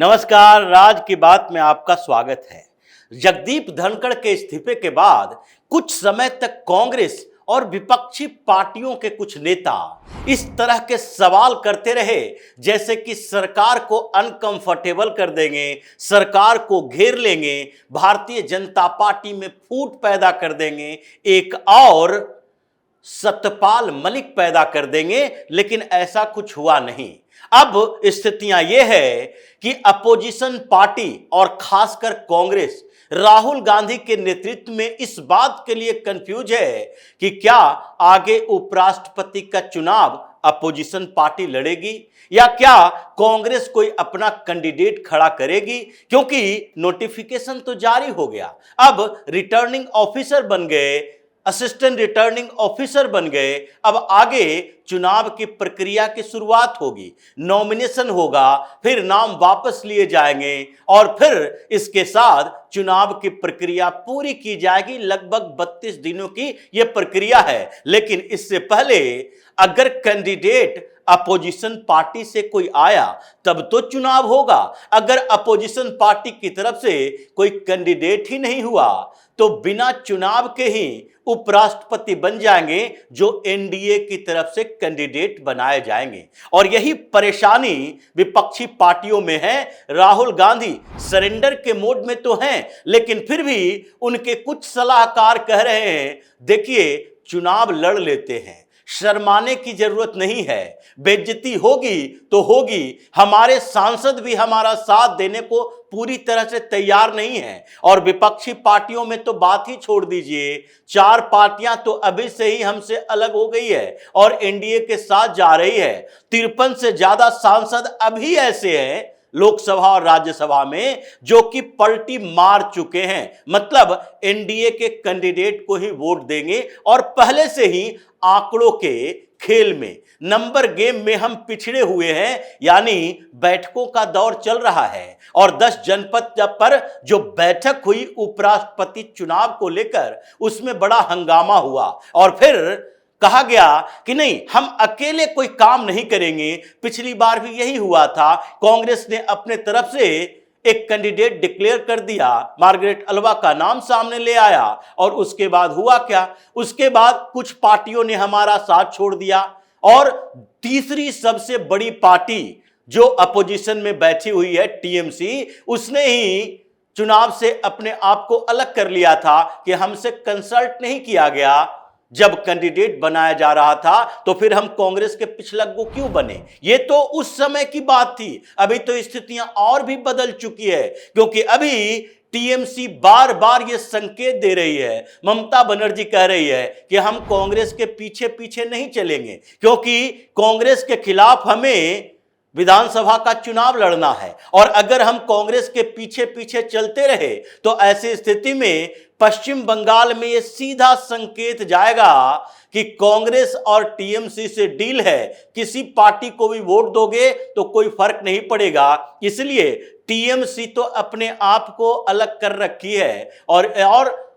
नमस्कार, राज की बात में आपका स्वागत है। जगदीप धनखड़ के इस्तीफे के बाद कुछ समय तक कांग्रेस और विपक्षी पार्टियों के कुछ नेता इस तरह के सवाल करते रहे जैसे कि सरकार को अनकंफर्टेबल कर देंगे, सरकार को घेर लेंगे, भारतीय जनता पार्टी में फूट पैदा कर देंगे, एक और सतपाल मलिक पैदा कर देंगे। लेकिन ऐसा कुछ हुआ नहीं। अब स्थितियां यह है कि अपोजिशन पार्टी और खासकर कांग्रेस राहुल गांधी के नेतृत्व में इस बात के लिए कंफ्यूज है कि क्या आगे उपराष्ट्रपति का चुनाव अपोजिशन पार्टी लड़ेगी या क्या कांग्रेस कोई अपना कैंडिडेट खड़ा करेगी, क्योंकि नोटिफिकेशन तो जारी हो गया। अब रिटर्निंग ऑफिसर बन गए, असिस्टेंट रिटर्निंग ऑफिसर बन गए। अब आगे चुनाव की प्रक्रिया की शुरुआत होगी, नॉमिनेशन होगा, फिर नाम वापस लिए जाएंगे और फिर इसके साथ चुनाव की प्रक्रिया पूरी की जाएगी। लगभग 32 दिनों की यह प्रक्रिया है। लेकिन इससे पहले अगर कैंडिडेट अपोजिशन पार्टी से कोई आया तब तो चुनाव होगा। अगर अपोजिशन पार्टी की तरफ से कोई कैंडिडेट ही नहीं हुआ तो बिना चुनाव के ही उपराष्ट्रपति बन जाएंगे जो एनडीए की तरफ से कैंडिडेट बनाए जाएंगे। और यही परेशानी विपक्षी पार्टियों में है। राहुल गांधी सरेंडर के मोड में तो हैं, लेकिन फिर भी उनके कुछ सलाहकार कह रहे हैं देखिए चुनाव लड़ लेते हैं, शर्माने की जरूरत नहीं है, बेइज्जती होगी तो होगी, हमारे सांसद भी हमारा साथ देने को पूरी तरह से तैयार नहीं है। और विपक्षी पार्टियों में तो बात ही छोड़ दीजिए, 4 पार्टियां तो अभी से ही हमसे अलग हो गई है और एनडीए के साथ जा रही है। 53 से ज्यादा सांसद अभी ऐसे हैं लोकसभा और राज्यसभा में जो कि पलटी मार चुके हैं, मतलब एनडीए के कैंडिडेट को ही वोट देंगे। और पहले से ही आंकड़ों के खेल में, नंबर गेम में हम पिछड़े हुए हैं, यानी बैठकों का दौर चल रहा है। और 10 जनपद पर जो बैठक हुई उपराष्ट्रपति चुनाव को लेकर, उसमें बड़ा हंगामा हुआ और फिर कहा गया कि नहीं, हम अकेले कोई काम नहीं करेंगे। पिछली बार भी यही हुआ था, कांग्रेस ने अपने तरफ से एक कैंडिडेट डिक्लेयर कर दिया, मार्गरेट अल्वा का नाम सामने ले आया और उसके बाद हुआ क्या, उसके बाद कुछ पार्टियों ने हमारा साथ छोड़ दिया और तीसरी सबसे बड़ी पार्टी जो अपोजिशन में बैठी हुई है टीएमसी, उसने ही चुनाव से अपने आप को अलग कर लिया था कि हमसे कंसल्ट नहीं किया गया जब कैंडिडेट बनाया जा रहा था, तो फिर हम कांग्रेस के पिछलग्गू क्यों बने। ये तो उस समय की बात थी। अभी तो स्थितियां और भी बदल चुकी है, क्योंकि अभी टीएमसी बार बार ये संकेत दे रही है, ममता बनर्जी कह रही है कि हम कांग्रेस के पीछे पीछे नहीं चलेंगे, क्योंकि कांग्रेस के खिलाफ हमें विधानसभा का चुनाव लड़ना है। और अगर हम कांग्रेस के पीछे पीछे चलते रहे तो ऐसी स्थिति में पश्चिम बंगाल में यह सीधा संकेत जाएगा कि कांग्रेस और टीएमसी से डील है, किसी पार्टी को भी वोट दोगे तो कोई फर्क नहीं पड़ेगा। इसलिए टीएमसी तो अपने आप को अलग कर रखी है और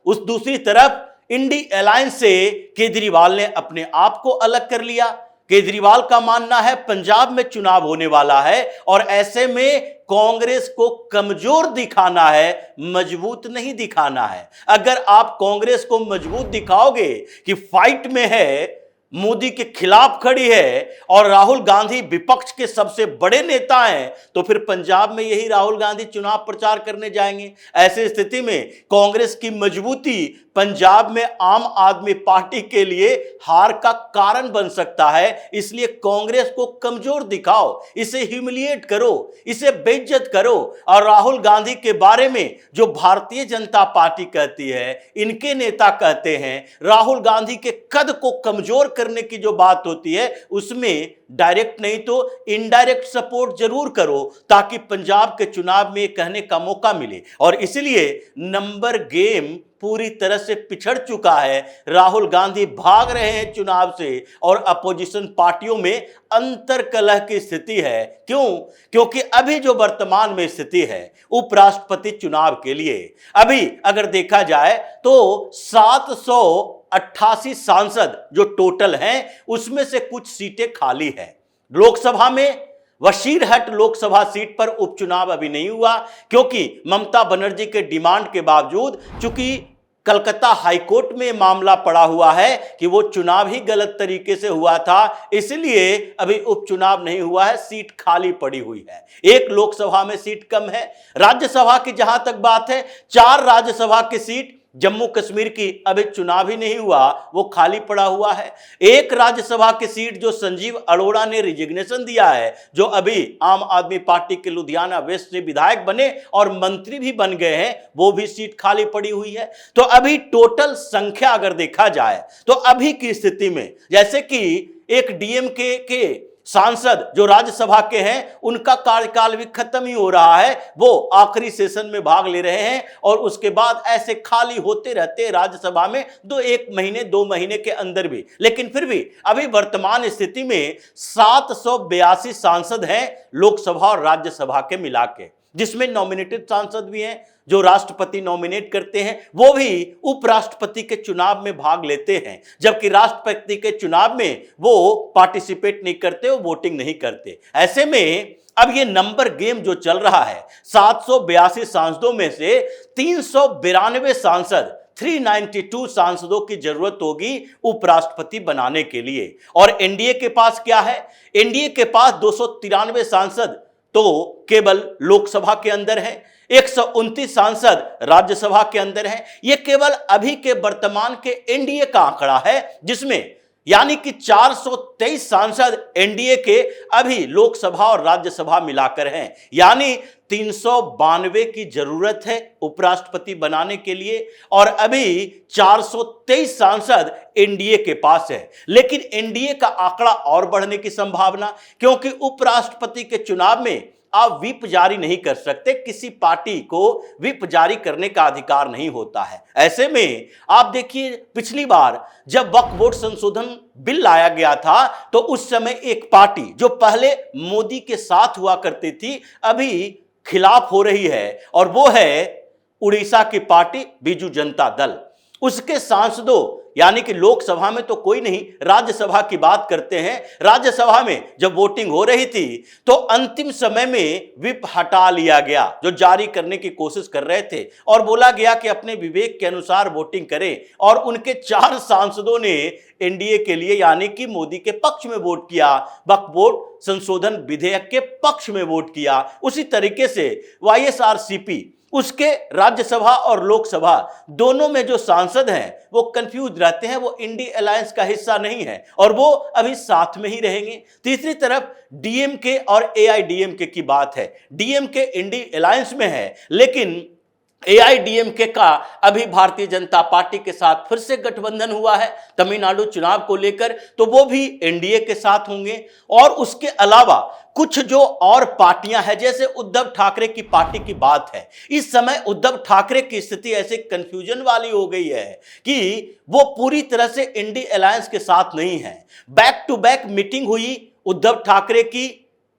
उस दूसरी तरफ इंडी अलायंस से केजरीवाल ने अपने आप को अलग कर लिया। केजरीवाल का मानना है पंजाब में चुनाव होने वाला है और ऐसे में कांग्रेस को कमजोर दिखाना है, मजबूत नहीं दिखाना है। अगर आप कांग्रेस को मजबूत दिखाओगे कि फाइट में है, मोदी के खिलाफ खड़ी है और राहुल गांधी विपक्ष के सबसे बड़े नेता हैं, तो फिर पंजाब में यही राहुल गांधी चुनाव प्रचार करने जाएंगे। ऐसी स्थिति में कांग्रेस की मजबूती पंजाब में आम आदमी पार्टी के लिए हार का कारण बन सकता है। इसलिए कांग्रेस को कमजोर दिखाओ, इसे ह्यूमिलिएट करो, इसे बेइज्जत करो। और राहुल गांधी के बारे में जो भारतीय जनता पार्टी कहती है, इनके नेता कहते हैं, राहुल गांधी के कद को कमजोर करने की जो बात होती है उसमें डायरेक्ट नहीं तो इनडायरेक्ट सपोर्ट जरूर करो, ताकि पंजाब के चुनाव में कहने का मौका मिले। और इसलिए नंबर गेम पूरी तरह से पिछड़ चुका है। राहुल गांधी भाग रहे हैं चुनाव से और अपोजिशन पार्टियों में अंतर्कलह की स्थिति है। क्यों? क्योंकि अभी जो वर्तमान में स्थिति है उपराष्ट्रपति चुनाव के लिए, अभी अगर देखा जाए तो 788 सांसद जो टोटल हैं उसमें से कुछ सीटें खाली हैं। लोकसभा में वशीरहट लोकसभा सीट पर उपचुनाव अभी नहीं हुआ, क्योंकि ममता बनर्जी के डिमांड के बावजूद, चूंकि कलकत्ता हाईकोर्ट में मामला पड़ा हुआ है कि वो चुनाव ही गलत तरीके से हुआ था, इसलिए अभी उपचुनाव नहीं हुआ है, सीट खाली पड़ी हुई है। एक लोकसभा में सीट कम है। राज्यसभा की जहां तक बात है, 4 राज्यसभा की सीट जम्मू कश्मीर की अभी चुनाव ही नहीं हुआ, वो खाली पड़ा हुआ है। एक राज्यसभा की सीट जो संजीव अरोड़ा ने रिजिग्नेशन दिया है, जो अभी आम आदमी पार्टी के लुधियाना वेस्ट से विधायक बने और मंत्री भी बन गए हैं, वो भी सीट खाली पड़ी हुई है। तो अभी टोटल संख्या अगर देखा जाए तो अभी की स्थिति में, जैसे कि एक डीएमके के सांसद जो राज्यसभा के हैं, उनका कार्यकाल भी खत्म ही हो रहा है, वो आखिरी सेशन में भाग ले रहे हैं और उसके बाद ऐसे खाली होते रहते राज्यसभा में 1 महीने 2 महीने के अंदर भी। लेकिन फिर भी अभी वर्तमान स्थिति में 782 सांसद हैं लोकसभा और राज्यसभा के मिला के, जिसमें नॉमिनेटेड सांसद भी हैं जो राष्ट्रपति नॉमिनेट करते हैं, वो भी उपराष्ट्रपति के चुनाव में भाग लेते हैं, जबकि राष्ट्रपति के चुनाव में वो पार्टिसिपेट नहीं करते, वो वोटिंग नहीं करते। ऐसे में अब ये नंबर गेम जो चल रहा है, 782 सांसदों में से 392 सांसद 392 सांसदों की जरूरत होगी उपराष्ट्रपति बनाने के लिए। और एनडीए के पास क्या है? एनडीए के पास 293 सांसद तो केवल लोकसभा के अंदर है, 129 सांसद राज्यसभा के अंदर हैं। यह केवल अभी के वर्तमान के एनडीए का आंकड़ा है, जिसमें यानी कि 423 सांसद एनडीए के अभी लोकसभा और राज्यसभा मिलाकर हैं, यानी 392 की जरूरत है उपराष्ट्रपति बनाने के लिए, और अभी 423 सांसद एनडीए के पास है। लेकिन एनडीए का आंकड़ा और बढ़ने की संभावना, क्योंकि उपराष्ट्रपति के चुनाव में आप व्हिप जारी नहीं कर सकते, किसी पार्टी को व्हिप जारी करने का अधिकार नहीं होता है। ऐसे में आप देखिए, पिछली बार जब वक्फ बोर्ड संशोधन बिल लाया गया था, तो उस समय एक पार्टी जो पहले मोदी के साथ हुआ करती थी, अभी खिलाफ हो रही है, और वो है उड़ीसा की पार्टी बीजू जनता दल। उसके सांसदों, यानी कि लोकसभा में तो कोई नहीं, राज्यसभा की बात करते हैं। राज्यसभा में जब वोटिंग हो रही थी तो अंतिम समय में व्हिप हटा लिया गया, जो जारी करने की कोशिश कर रहे थे, और बोला गया कि अपने विवेक के अनुसार वोटिंग करें। और उनके 4 सांसदों ने एनडीए के लिए, यानी कि मोदी के पक्ष में वोट किया, वक्फ बोर्ड संशोधन विधेयक के पक्ष में वोट किया। उसी तरीके से वाईएसआरसीपी, उसके राज्यसभा और लोकसभा दोनों में जो सांसद हैं वो कंफ्यूज रहते हैं, वो इंडी अलायंस का हिस्सा नहीं है और वो अभी साथ में ही रहेंगे। तीसरी तरफ डीएमके और एआईडीएमके की बात है। डीएमके इंडी अलायंस में है, लेकिन एआईडीएमके का अभी भारतीय जनता पार्टी के साथ फिर से गठबंधन हुआ है तमिलनाडु चुनाव को लेकर, तो वो भी एनडीए के साथ होंगे। और उसके अलावा कुछ जो और पार्टियां हैं, जैसे उद्धव ठाकरे की पार्टी की बात है, इस समय उद्धव ठाकरे की स्थिति ऐसे कंफ्यूजन वाली हो गई है कि वो पूरी तरह से इंडी अलायंस के साथ नहीं है। बैक टू बैक मीटिंग हुई उद्धव ठाकरे की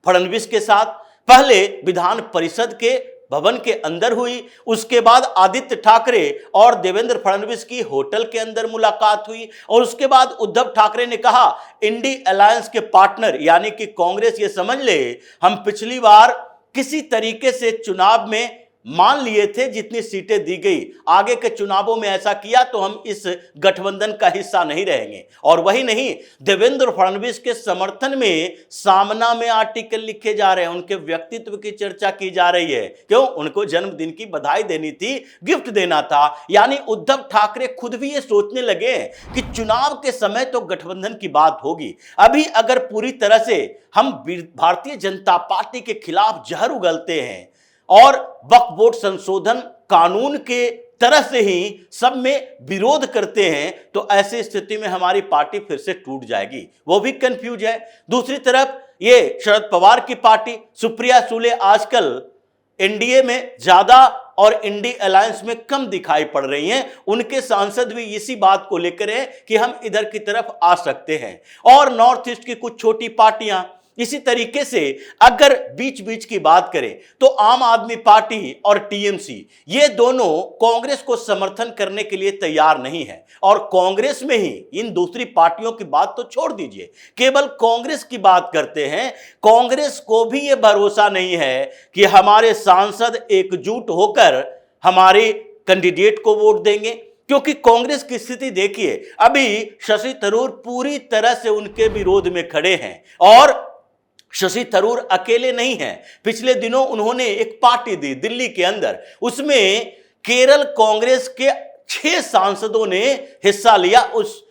फडणवीस के साथ, पहले विधान परिषद के भवन के अंदर हुई, उसके बाद आदित्य ठाकरे और देवेंद्र फडणवीस की होटल के अंदर मुलाकात हुई, और उसके बाद उद्धव ठाकरे ने कहा इंडी अलायंस के पार्टनर यानी कि कांग्रेस, ये समझ ले हम पिछली बार किसी तरीके से चुनाव में मान लिए थे, जितनी सीटें दी गई, आगे के चुनावों में ऐसा किया तो हम इस गठबंधन का हिस्सा नहीं रहेंगे। और वही नहीं, देवेंद्र फडणवीस के समर्थन में सामना में आर्टिकल लिखे जा रहे हैं, उनके व्यक्तित्व की चर्चा की जा रही है। क्यों? उनको जन्मदिन की बधाई देनी थी, गिफ्ट देना था। यानी उद्धव ठाकरे खुद भी ये सोचने लगे कि चुनाव के समय तो गठबंधन की बात होगी, अभी अगर पूरी तरह से हम भारतीय जनता पार्टी के खिलाफ जहर उगलते हैं और वक्फ बोर्ड संशोधन कानून के तरह से ही सब में विरोध करते हैं, तो ऐसी स्थिति में हमारी पार्टी फिर से टूट जाएगी। वो भी कंफ्यूज है। दूसरी तरफ ये शरद पवार की पार्टी, सुप्रिया सुले आजकल एनडीए में ज्यादा और इंडी अलायंस में कम दिखाई पड़ रही हैं। उनके सांसद भी इसी बात को लेकर हैं कि हम इधर की तरफ आ सकते हैं। और नॉर्थ ईस्ट की कुछ छोटी पार्टियां, इसी तरीके से अगर बीच बीच की बात करें तो आम आदमी पार्टी और टीएमसी ये दोनों कांग्रेस को समर्थन करने के लिए तैयार नहीं है। और कांग्रेस में ही इन दूसरी पार्टियों की बात तो छोड़ दीजिए, केवल कांग्रेस की बात करते हैं। कांग्रेस को भी यह भरोसा नहीं है कि हमारे सांसद एकजुट होकर हमारे कैंडिडेट को वोट देंगे, क्योंकि कांग्रेस की स्थिति देखिए, अभी शशि थरूर पूरी तरह से उनके विरोध में खड़े हैं। और शशि थरूर अकेले नहीं हैं। पिछले दिनों उन्होंने एक पार्टी दी दिल्ली के अंदर, उसमें केरल कांग्रेस के 6 सांसदों ने हिस्सा लिया। उस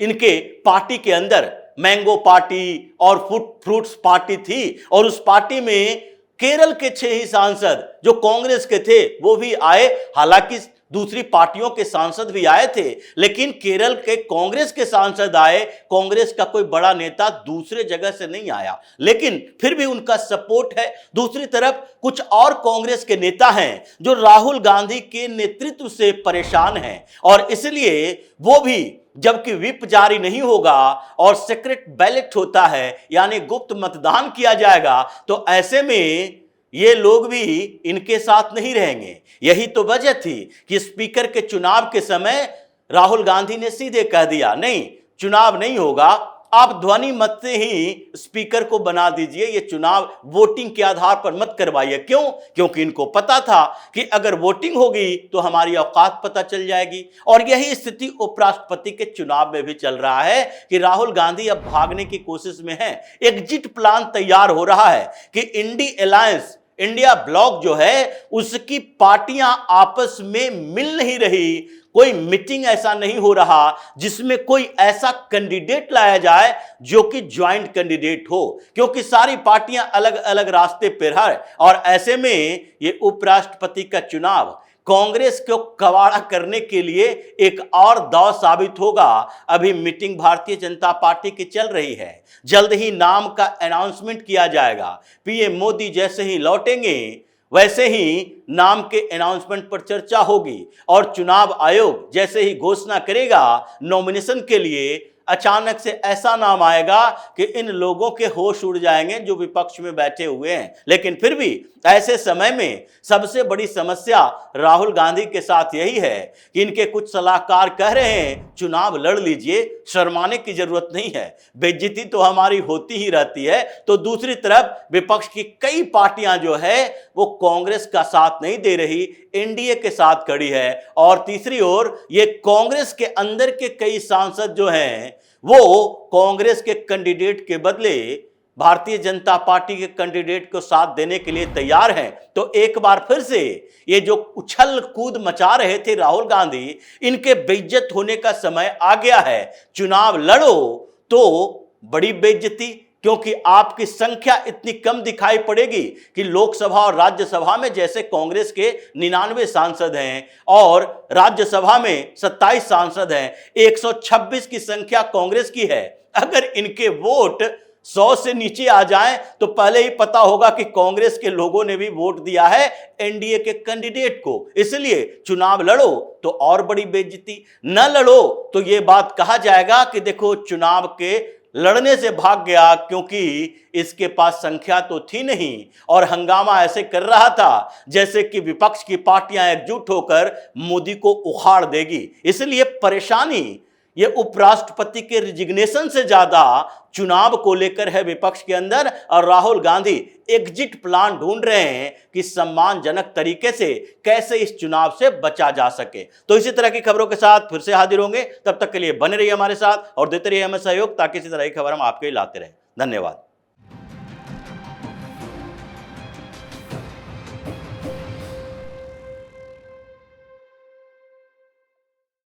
इनके पार्टी के अंदर मैंगो पार्टी और फ्रूट्स पार्टी थी, और उस पार्टी में केरल के 6 ही सांसद जो कांग्रेस के थे वो भी आए। हालांकि दूसरी पार्टियों के सांसद भी आए थे, लेकिन केरल के कांग्रेस के सांसद आए। कांग्रेस का कोई बड़ा नेता दूसरे जगह से नहीं आया, लेकिन फिर भी उनका सपोर्ट है। दूसरी तरफ कुछ और कांग्रेस के नेता हैं जो राहुल गांधी के नेतृत्व से परेशान हैं, और इसलिए वो भी, जबकि व्हिप जारी नहीं होगा और सीक्रेट बैलेट होता है यानी गुप्त मतदान किया जाएगा, तो ऐसे में ये लोग भी इनके साथ नहीं रहेंगे। यही तो वजह थी कि स्पीकर के चुनाव के समय राहुल गांधी ने सीधे कह दिया, नहीं, चुनाव नहीं होगा, आप ध्वनि मत से ही स्पीकर को बना दीजिए, ये चुनाव वोटिंग के आधार पर मत करवाइए। क्यों? क्योंकि इनको पता था कि अगर वोटिंग होगी तो हमारी औकात पता चल जाएगी। और यही स्थिति उपराष्ट्रपति के चुनाव में भी चल रहा है कि राहुल गांधी अब भागने की कोशिश में है। एग्जिट प्लान तैयार हो रहा है कि इंडी अलायंस, इंडिया ब्लॉक जो है, उसकी पार्टियां आपस में मिल नहीं रही। कोई मीटिंग ऐसा नहीं हो रहा जिसमें कोई ऐसा कैंडिडेट लाया जाए जो कि ज्वाइंट कैंडिडेट हो, क्योंकि सारी पार्टियां अलग अलग रास्ते पर है। और ऐसे में ये उपराष्ट्रपति का चुनाव कांग्रेस को कवाड़ा करने के लिए एक और दांव साबित होगा। अभी मीटिंग भारतीय जनता पार्टी की चल रही है, जल्द ही नाम का अनाउंसमेंट किया जाएगा। पीएम मोदी जैसे ही लौटेंगे वैसे ही नाम के अनाउंसमेंट पर चर्चा होगी, और चुनाव आयोग जैसे ही घोषणा करेगा नॉमिनेशन के लिए, अचानक से ऐसा नाम आएगा कि इन लोगों के होश उड़ जाएंगे जो विपक्ष में बैठे हुए हैं। लेकिन फिर भी ऐसे समय में सबसे बड़ी समस्या राहुल गांधी के साथ यही है कि इनके कुछ सलाहकार कह रहे हैं चुनाव लड़ लीजिए, शर्माने की जरूरत नहीं है, बेइज्जती तो हमारी होती ही रहती है। तो दूसरी तरफ विपक्ष की कई पार्टियां जो है वो कांग्रेस का साथ नहीं दे रही, एनडीए के साथ खड़ी है। और तीसरी ओर ये कांग्रेस के अंदर के कई सांसद जो हैं वो कांग्रेस के कैंडिडेट के बदले भारतीय जनता पार्टी के कैंडिडेट को साथ देने के लिए तैयार हैं। तो एक बार फिर से ये जो उछल कूद मचा रहे थे राहुल गांधी, इनके बेइज्जत होने का समय आ गया है। चुनाव लड़ो तो बड़ी बेइज्जती, क्योंकि आपकी संख्या इतनी कम दिखाई पड़ेगी कि लोकसभा और राज्यसभा में जैसे कांग्रेस के 99 सांसद हैं और राज्यसभा में 27 सांसद हैं, 126 की संख्या कांग्रेस की है। अगर इनके वोट 100 से नीचे आ जाएं तो पहले ही पता होगा कि कांग्रेस के लोगों ने भी वोट दिया है एनडीए के कैंडिडेट को। इसलिए चुनाव लड़ो तो और बड़ी बेइज्जती, न लड़ो तो यह बात कहा जाएगा कि देखो चुनाव के लड़ने से भाग गया, क्योंकि इसके पास संख्या तो थी नहीं और हंगामा ऐसे कर रहा था जैसे कि विपक्ष की पार्टियां एकजुट होकर मोदी को उखाड़ देगी। इसलिए परेशानी ये उपराष्ट्रपति के रिजिग्नेशन से ज्यादा चुनाव को लेकर है विपक्ष के अंदर, और राहुल गांधी एग्जिट प्लान ढूंढ रहे हैं कि सम्मानजनक तरीके से कैसे इस चुनाव से बचा जा सके। तो इसी तरह की खबरों के साथ फिर से हाजिर होंगे, तब तक के लिए बने रहिए हमारे साथ और देते रहिए हमें सहयोग, ताकि इसी तरह की खबर हम आपके लिए लाते रहें। धन्यवाद।